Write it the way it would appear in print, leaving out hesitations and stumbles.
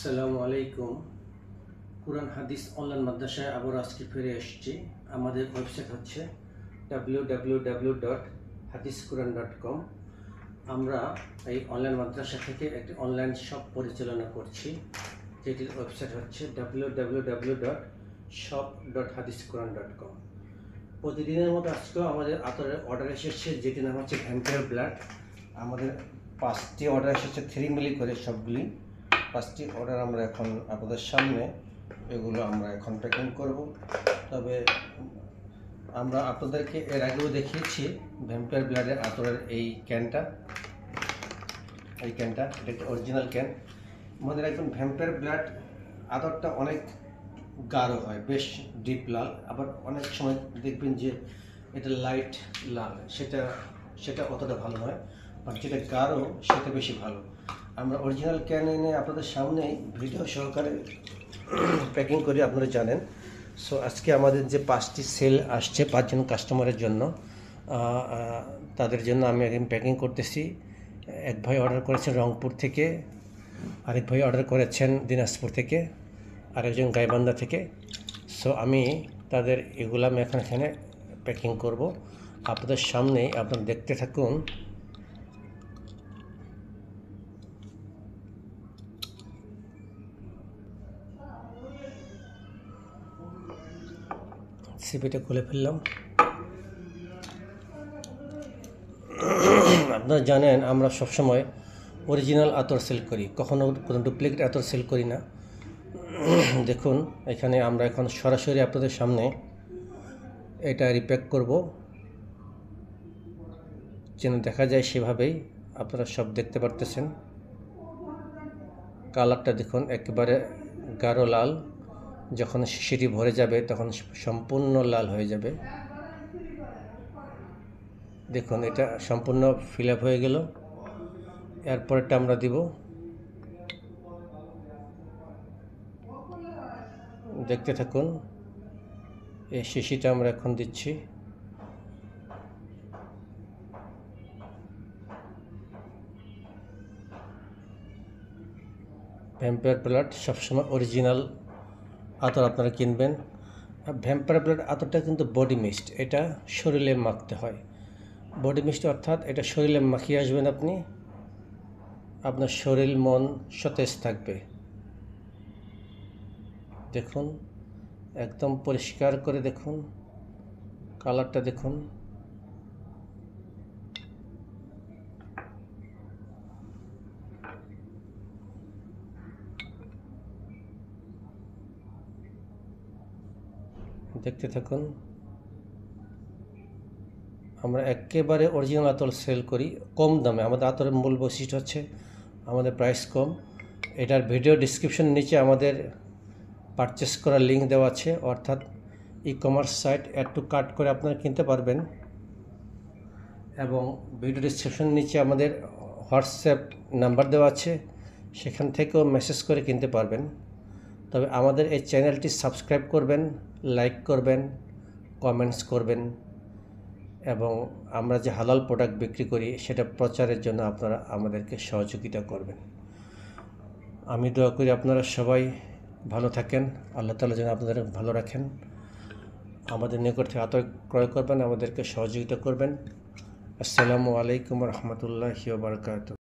আসসালামু আলাইকুম। কুরআন হাদিস অনলাইন মাদ্রাসায় আবার আজকে ফিরে এসেছি। আমাদের ওয়েবসাইট হচ্ছে www.hadisquran.com। আমরা এই অনলাইন মাদ্রাসা থেকে একটি অনলাইন শপ পরিচালনা করছি, যেটির ওয়েবসাইট হচ্ছে www.shop.hadisquran.com। প্রতিদিনের মতো আজকেও আমাদের আতরের অর্ডার এসেছে, যেটির নাম হচ্ছে ভ্যাম্পায়ার ব্লাড। আমাদের 5টি অর্ডার এসেছে 3 মিলি করে সবগুলি। 5টি অর্ডার আমরা এখন আপনাদের সামনে এগুলো আমরা এখন প্যাকিং করব। তবে আমরা আপনাদেরকে এর আগেও দেখিয়েছি ভ্যাম্পায়ার ব্লাডের আতরের এই ক্যানটা, এটা একটা অরিজিনাল ক্যান। মনে রাখবেন, ভ্যাম্পায়ার ব্লাড আতরটা অনেক গাঢ় হয়, বেশ ডিপ লাল। আবার অনেক সময় দেখবেন যে এটা লাইট লাল, সেটা অতটা ভালো নয়, আর যেটা গাঢ় সেটা বেশি ভালো। আমরা অরিজিনাল ক্যান এনে আপনাদের সামনেই ভিডিও সহকারে প্যাকিং করি, আপনারা জানেন। সো আজকে আমাদের যে 5টি সেল আসছে 5 জন কাস্টমারের জন্য, তাদের জন্য আমি এখন প্যাকিং করতেছি। এক ভাই অর্ডার করেছেন রংপুর থেকে, আরেক ভাই অর্ডার করেছেন দিনাজপুর থেকে, আরেকজন গাইবান্ধা থেকে। সো আমি তাদের এগুলো আমি এখানে প্যাকিং করব আপনাদের সামনেই, আপনারা দেখতে থাকুন। সিপিটা খুলে ফেললাম। আপনারা জানেন আমরা সবসময় অরিজিনাল আতর সেল করি, কখনো কোনো ডুপ্লিকেট আতর সেল করি না। দেখুন, এখানে আমরা এখন সরাসরি আপনাদের সামনে এটা রিপ্যাক করব, যেন দেখা যায় সেভাবেই। আপনারা সব দেখতে পারতেছেন। কালারটা দেখুন, একেবারে গাঢ় লাল। যখন শিশিটি ভরে যাবে তখন সম্পূর্ণ লাল হয়ে যাবে। দেখুন, এটা সম্পূর্ণ ফিল আপ হয়ে গেল। এরপরটা আমরা দিব, দেখতে থাকুন। এই শিশিটা আমরা এখন দিচ্ছি। ভ্যাম্পায়ার ব্লাড সবসময় অরিজিনাল আতর আপনারা কিনবেন। ভ্যাম্পায়ার ব্লাড আতরটা কিন্তু বডি মিস্ট, এটা শরীরে মাখতে হয়। বডি মিস্ট অর্থাৎ এটা শরীরে মাখিয়ে আসবেন আপনি, আপনার শরীর মন সতেজ থাকবে। দেখুন, একদম পরিষ্কার করে দেখুন, কালারটা দেখুন। দেখতে থাকুন। আমরা একেবারে অরিজিনাল আতর সেল করি কম দামে। আমাদের আতরের মূল বৈশিষ্ট্য হচ্ছে আমাদের প্রাইস কম। এটার ভিডিও ডিসক্রিপশন নিচে আমাদের পারচেস করার লিঙ্ক দেওয়া আছে, অর্থাৎ e-commerce site add to cart করে আপনারা কিনতে পারবেন। এবং ভিডিও ডিসক্রিপশন নিচে আমাদের হোয়াটসঅ্যাপ নাম্বার দেওয়া আছে, সেখান থেকেও মেসেজ করে কিনতে পারবেন। তবে আমাদের এই চ্যানেলটি সাবস্ক্রাইব করবেন, লাইক করবেন, কমেন্টস করবেন, এবং আমরা যে হালাল প্রোডাক্ট বিক্রি করি সেটা প্রচারের জন্য আপনারা আমাদেরকে সহযোগিতা করবেন। আমি দোয়া করি আপনারা সবাই ভালো থাকেন, আল্লাহ তাআলা যেন আপনাদের ভালো রাখেন। আমাদের নিকট থেকে আতর ক্রয় করবেন, আমাদেরকে সহযোগিতা করবেন। আসসালামু আলাইকুম ওয়া রাহমাতুল্লাহি ওয়া বারাকাতুহু।